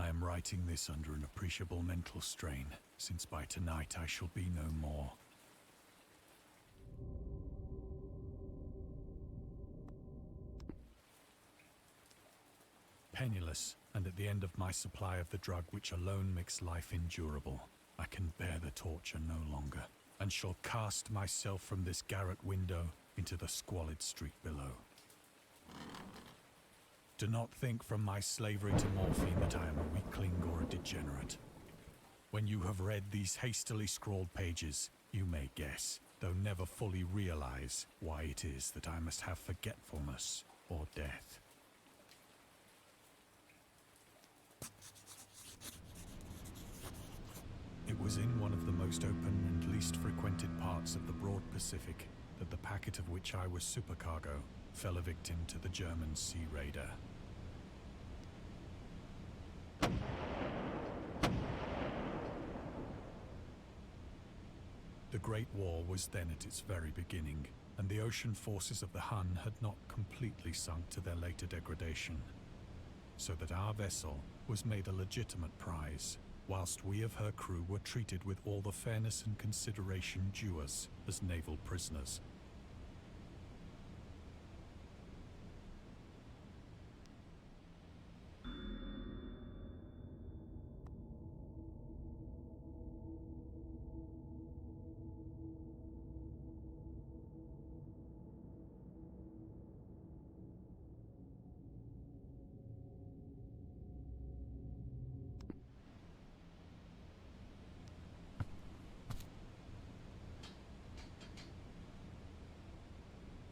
I am writing this under an appreciable mental strain, since by tonight I shall be no more. Penniless, and at the end of my supply of the drug which alone makes life endurable, I can bear the torture no longer, and shall cast myself from this garret window into the squalid street below. Do not think from my slavery to morphine that I am a weakling or a degenerate. When you have read these hastily scrawled pages, you may guess, though never fully realize, why it is that I must have forgetfulness or death. It was in one of the most open and least frequented parts of the broad Pacific that the packet of which I was supercargo fell a victim to the German sea raider. The Great War was then at its very beginning, and the ocean forces of the Hun had not completely sunk to their later degradation, so that our vessel was made a legitimate prize, whilst we of her crew were treated with all the fairness and consideration due us as naval prisoners.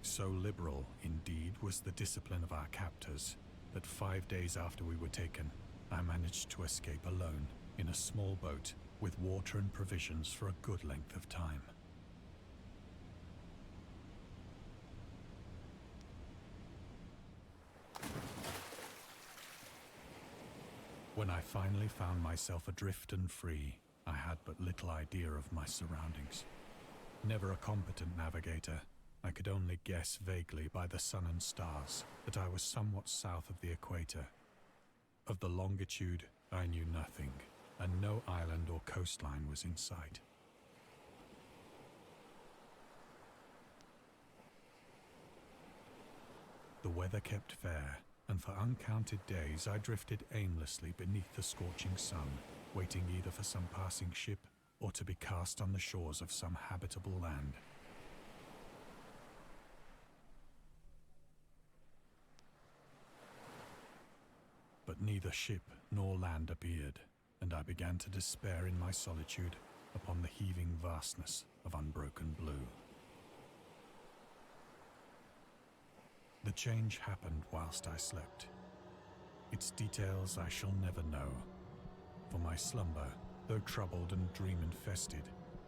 So liberal, indeed, was the discipline of our captors, that 5 days after we were taken, I managed to escape alone in a small boat with water and provisions for a good length of time. When I finally found myself adrift and free, I had but little idea of my surroundings. Never a competent navigator, I could only guess vaguely by the sun and stars that I was somewhat south of the equator. Of the longitude, I knew nothing, and no island or coastline was in sight. The weather kept fair, and for uncounted days I drifted aimlessly beneath the scorching sun, waiting either for some passing ship or to be cast on the shores of some habitable land. But neither ship nor land appeared, and I began to despair in my solitude upon the heaving vastness of unbroken blue. The change happened whilst I slept. Its details I shall never know, for my slumber, though troubled and dream-infested,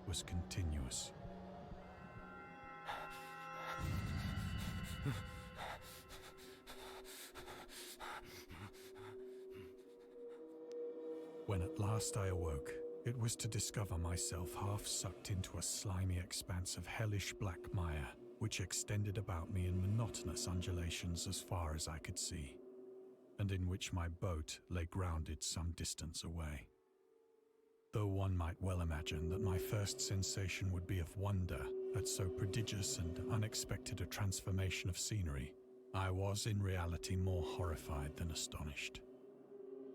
was continuous. When at last I awoke, it was to discover myself half sucked into a slimy expanse of hellish black mire, which extended about me in monotonous undulations as far as I could see, and in which my boat lay grounded some distance away. Though one might well imagine that my first sensation would be of wonder at so prodigious and unexpected a transformation of scenery, I was in reality more horrified than astonished.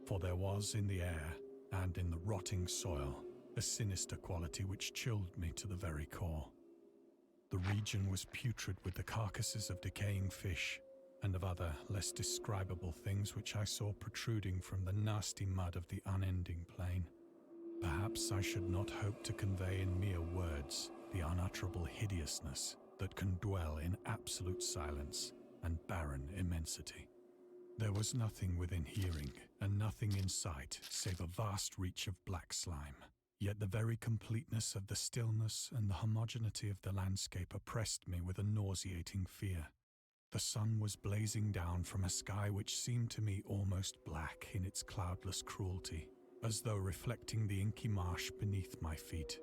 For there was in the air, and in the rotting soil, a sinister quality which chilled me to the very core. The region was putrid with the carcasses of decaying fish, and of other less describable things which I saw protruding from the nasty mud of the unending plain. Perhaps I should not hope to convey in mere words the unutterable hideousness that can dwell in absolute silence and barren immensity. There was nothing within hearing, and nothing in sight, save a vast reach of black slime. Yet the very completeness of the stillness and the homogeneity of the landscape oppressed me with a nauseating fear. The sun was blazing down from a sky which seemed to me almost black in its cloudless cruelty, as though reflecting the inky marsh beneath my feet.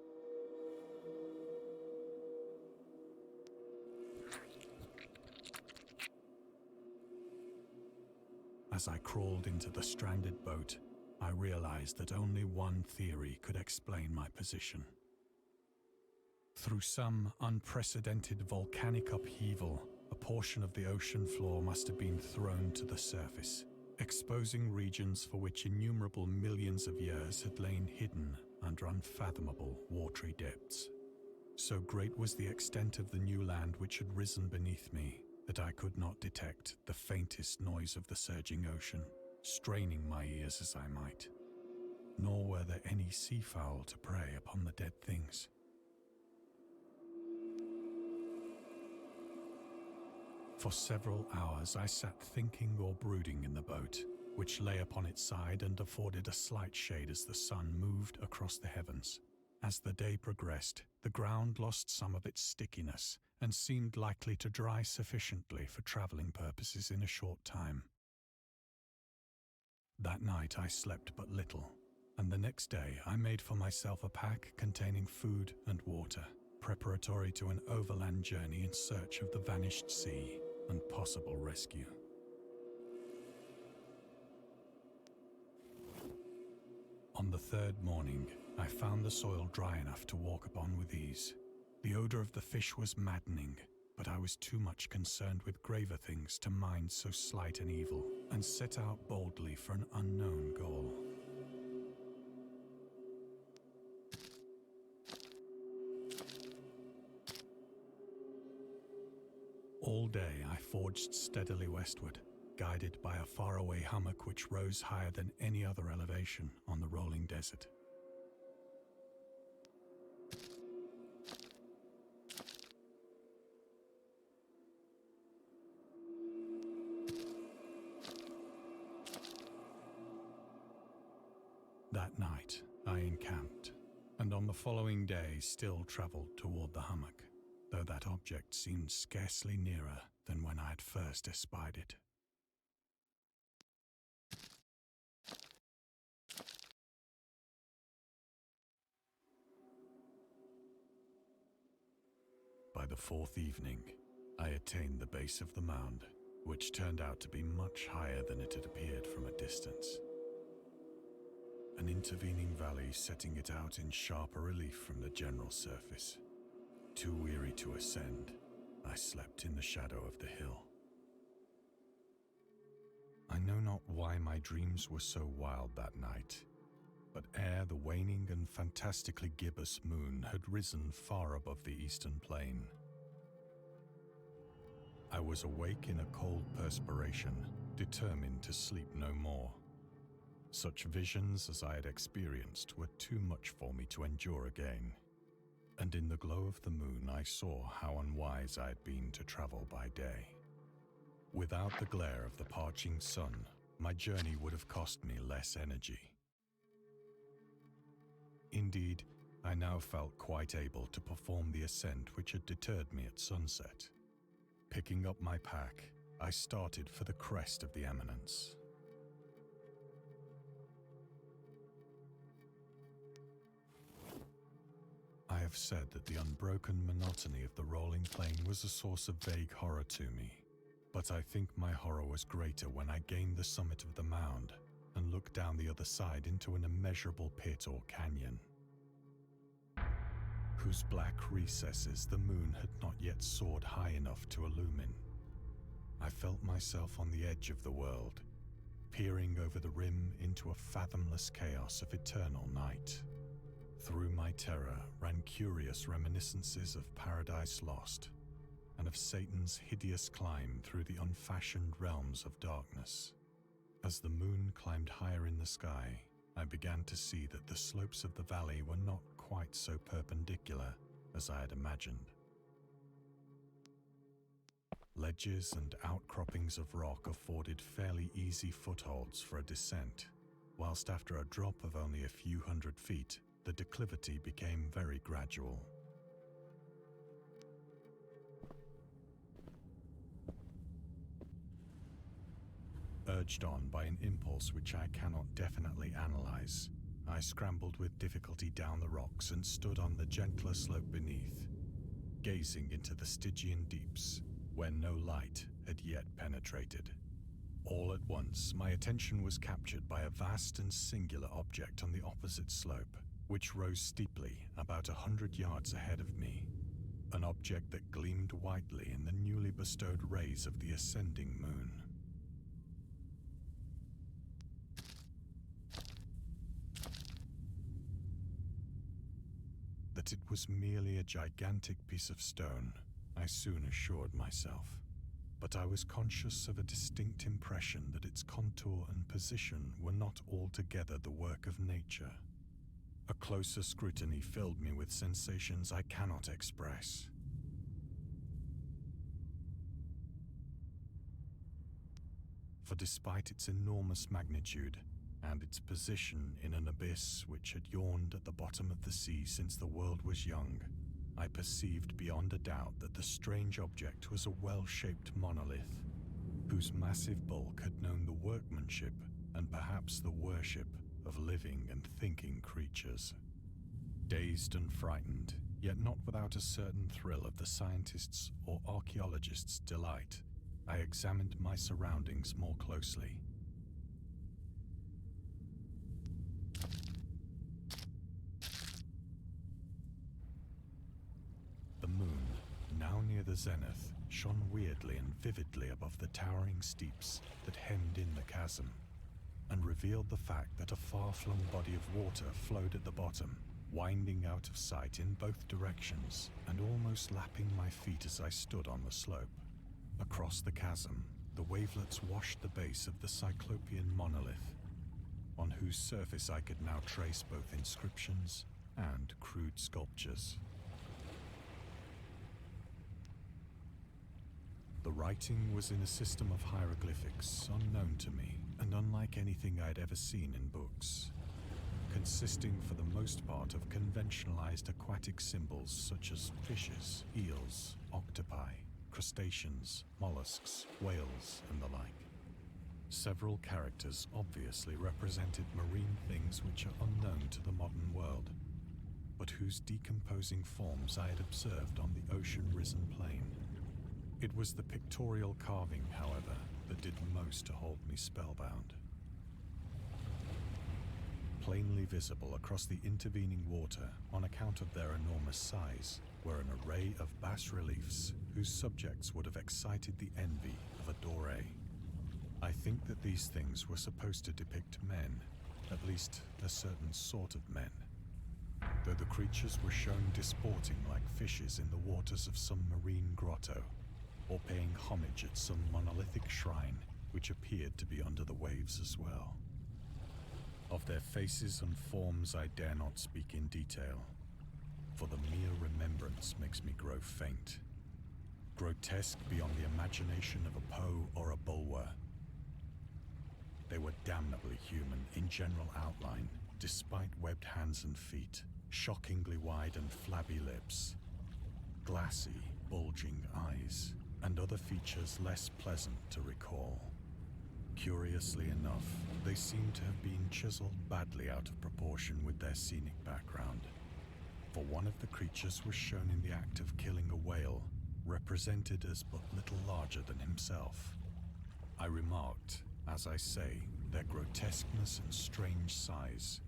As I crawled into the stranded boat, I realized that only one theory could explain my position. Through some unprecedented volcanic upheaval, a portion of the ocean floor must have been thrown to the surface, exposing regions for which innumerable millions of years had lain hidden under unfathomable watery depths. So great was the extent of the new land which had risen beneath me that I could not detect the faintest noise of the surging ocean, straining my ears as I might. Nor were there any seafowl to prey upon the dead things. For several hours I sat thinking or brooding in the boat, which lay upon its side and afforded a slight shade as the sun moved across the heavens. As the day progressed, the ground lost some of its stickiness and seemed likely to dry sufficiently for traveling purposes in a short time. That night I slept but little, and the next day I made for myself a pack containing food and water, preparatory to an overland journey in search of the vanished sea and possible rescue. On the third morning, I found the soil dry enough to walk upon with ease. The odor of the fish was maddening, but I was too much concerned with graver things to mind so slight an evil, and set out boldly for an unknown goal. All day I forged steadily westward, guided by a faraway hummock which rose higher than any other elevation on the rolling desert. That night I encamped, and on the following day still travelled toward the hummock, though that object seemed scarcely nearer than when I had first espied it. By the fourth evening, I attained the base of the mound, which turned out to be much higher than it had appeared from a distance. An intervening valley setting it out in sharper relief from the general surface. Too weary to ascend, I slept in the shadow of the hill. I know not why my dreams were so wild that night, but ere the waning and fantastically gibbous moon had risen far above the eastern plain, I was awake in a cold perspiration, determined to sleep no more. Such visions as I had experienced were too much for me to endure again, and in the glow of the moon I saw how unwise I had been to travel by day. Without the glare of the parching sun, my journey would have cost me less energy. Indeed, I now felt quite able to perform the ascent which had deterred me at sunset. Picking up my pack, I started for the crest of the eminence. I have said that the unbroken monotony of the rolling plain was a source of vague horror to me, but I think my horror was greater when I gained the summit of the mound and looked down the other side into an immeasurable pit or canyon, whose black recesses the moon had not yet soared high enough to illumine. I felt myself on the edge of the world, peering over the rim into a fathomless chaos of eternal night. Through my terror ran curious reminiscences of Paradise Lost, and of Satan's hideous climb through the unfashioned realms of darkness. As the moon climbed higher in the sky, I began to see that the slopes of the valley were not quite so perpendicular as I had imagined. Ledges and outcroppings of rock afforded fairly easy footholds for a descent, whilst after a drop of only a few hundred feet, the declivity became very gradual. Urged on by an impulse which I cannot definitely analyze, I scrambled with difficulty down the rocks and stood on the gentler slope beneath, gazing into the Stygian deeps where no light had yet penetrated. All at once, my attention was captured by a vast and singular object on the opposite slope, which rose steeply about 100 yards ahead of me. An object that gleamed whitely in the newly bestowed rays of the ascending moon. That it was merely a gigantic piece of stone, I soon assured myself, but I was conscious of a distinct impression that its contour and position were not altogether the work of nature. A closer scrutiny filled me with sensations I cannot express. For despite its enormous magnitude, and its position in an abyss which had yawned at the bottom of the sea since the world was young, I perceived beyond a doubt that the strange object was a well-shaped monolith, whose massive bulk had known the workmanship and perhaps the worship of living and thinking creatures. Dazed and frightened, yet not without a certain thrill of the scientist's or archaeologist's delight, I examined my surroundings more closely. The moon, now near the zenith, shone weirdly and vividly above the towering steeps that hemmed in the chasm, and revealed the fact that a far-flung body of water flowed at the bottom, winding out of sight in both directions and almost lapping my feet as I stood on the slope. Across the chasm, the wavelets washed the base of the Cyclopean monolith, on whose surface I could now trace both inscriptions and crude sculptures. The writing was in a system of hieroglyphics unknown to me and unlike anything I'd ever seen in books, consisting for the most part of conventionalized aquatic symbols such as fishes, eels, octopi, crustaceans, mollusks, whales, and the like. Several characters obviously represented marine things which are unknown to the modern world, but whose decomposing forms I had observed on the ocean-risen plain. It was the pictorial carving, however, that did most to hold me spellbound. Plainly visible across the intervening water, on account of their enormous size, were an array of bas-reliefs whose subjects would have excited the envy of a Doré. I think that these things were supposed to depict men, at least a certain sort of men, though the creatures were shown disporting like fishes in the waters of some marine grotto, or paying homage at some monolithic shrine which appeared to be under the waves as well. Of their faces and forms I dare not speak in detail, for the mere remembrance makes me grow faint. Grotesque beyond the imagination of a Poe or a Bulwer. They were damnably human in general outline, despite webbed hands and feet, shockingly wide and flabby lips, glassy, bulging eyes, and other features less pleasant to recall. Curiously enough, they seemed to have been chiseled badly out of proportion with their scenic background, for one of the creatures was shown in the act of killing a whale, represented as but little larger than himself. I remarked, as I say, their grotesqueness and strange size,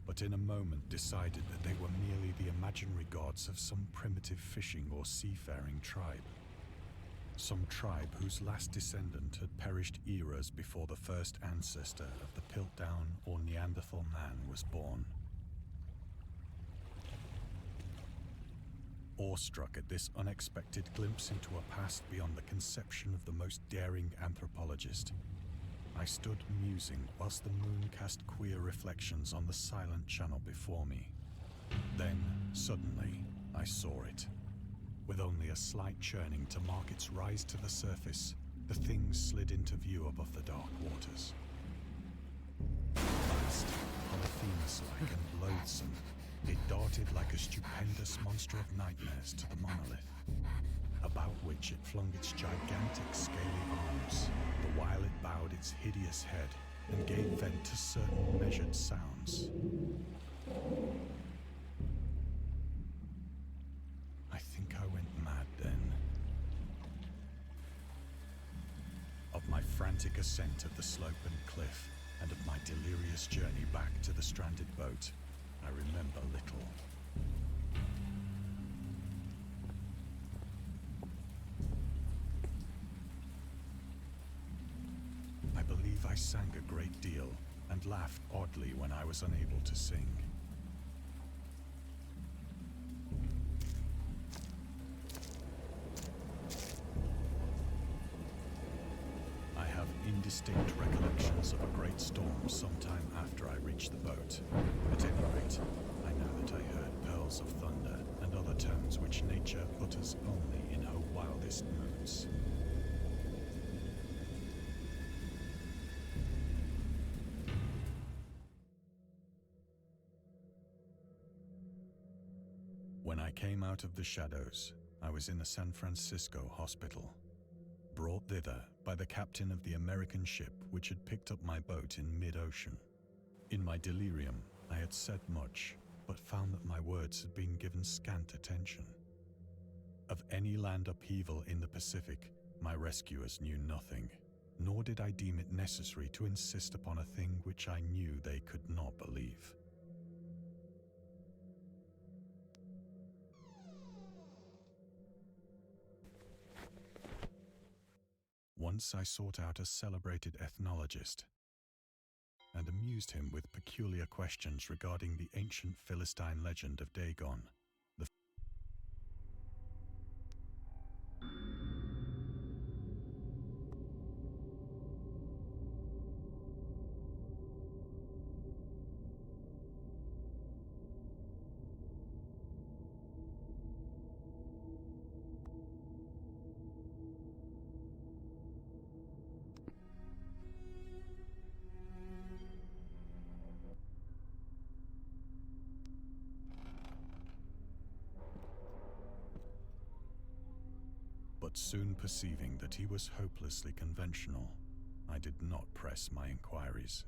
but in a moment decided that they were merely the imaginary gods of some primitive fishing or seafaring tribe. Some tribe whose last descendant had perished eras before the first ancestor of the Piltdown or Neanderthal man was born. Awestruck at this unexpected glimpse into a past beyond the conception of the most daring anthropologist, I stood musing whilst the moon cast queer reflections on the silent channel before me. Then, suddenly, I saw it. With only a slight churning to mark its rise to the surface, the thing slid into view above the dark waters. Vast, Polyphemus-like and loathsome, it darted like a stupendous monster of nightmares to the monolith, about which it flung its gigantic scaly arms, the while it bowed its hideous head and gave vent to certain measured sounds. I think I went mad then. Of my frantic frantic ascent of the slope and cliff, and of my delirious journey back to the stranded boat, I remember little. I believe I sang a great deal and laughed oddly when I was unable to sing. I have indistinct recollections of a great storm sometime after I reached the boat. At any rate, I know that I heard pearls of thunder and other tones which nature utters only in her wildest moods. When I came out of the shadows, I was in a San Francisco hospital, brought thither by the captain of the American ship which had picked up my boat in mid-ocean. In my delirium, I had said much, but found that my words had been given scant attention. Of any land upheaval in the Pacific, my rescuers knew nothing, nor did I deem it necessary to insist upon a thing which I knew they could not believe. Once I sought out a celebrated ethnologist and amused him with peculiar questions regarding the ancient Philistine legend of Dagon. But soon perceiving that he was hopelessly conventional, I did not press my inquiries.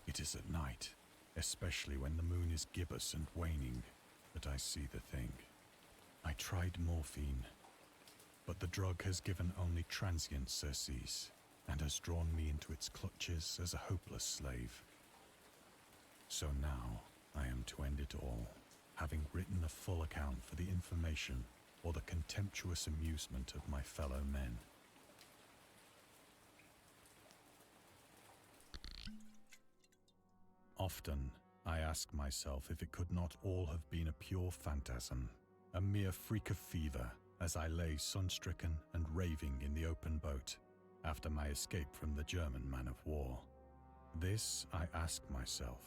It is at night, especially when the moon is gibbous and waning, that I see the thing. I tried morphine, but the drug has given only transient surcease and has drawn me into its clutches as a hopeless slave. So now I am to end it all, having written a full account for the information or the contemptuous amusement of my fellow men. Often, I ask myself if it could not all have been a pure phantasm, a mere freak of fever, as I lay sun-stricken and raving in the open boat, after my escape from the German man-of-war. This I ask myself,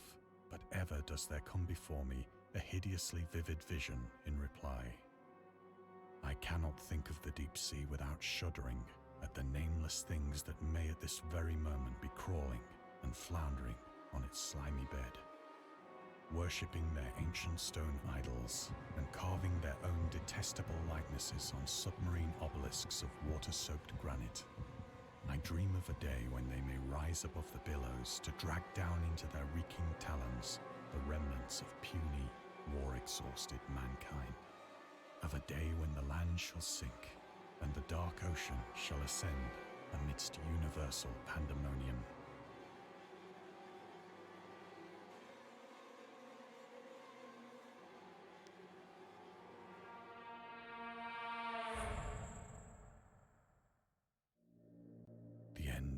but ever does there come before me a hideously vivid vision in reply. I cannot think of the deep sea without shuddering at the nameless things that may at this very moment be crawling and floundering on its slimy bed, worshipping their ancient stone idols and carving their own detestable likenesses on submarine obelisks of water-soaked granite. I dream of a day when they may rise above the billows to drag down into their reeking talons the remnants of puny, war-exhausted mankind. Of a day when the land shall sink and the dark ocean shall ascend amidst universal pandemonium.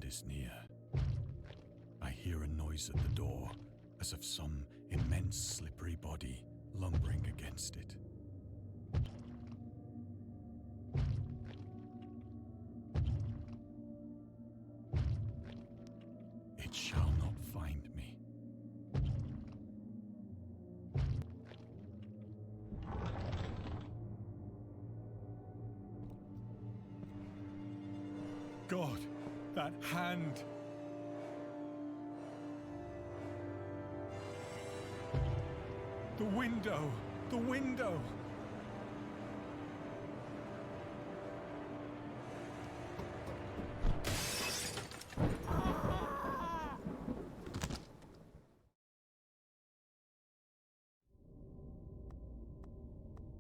Is near. I hear a noise at the door, as of some immense slippery body lumbering against it. It shall not find me. God, that hand! The window! The window!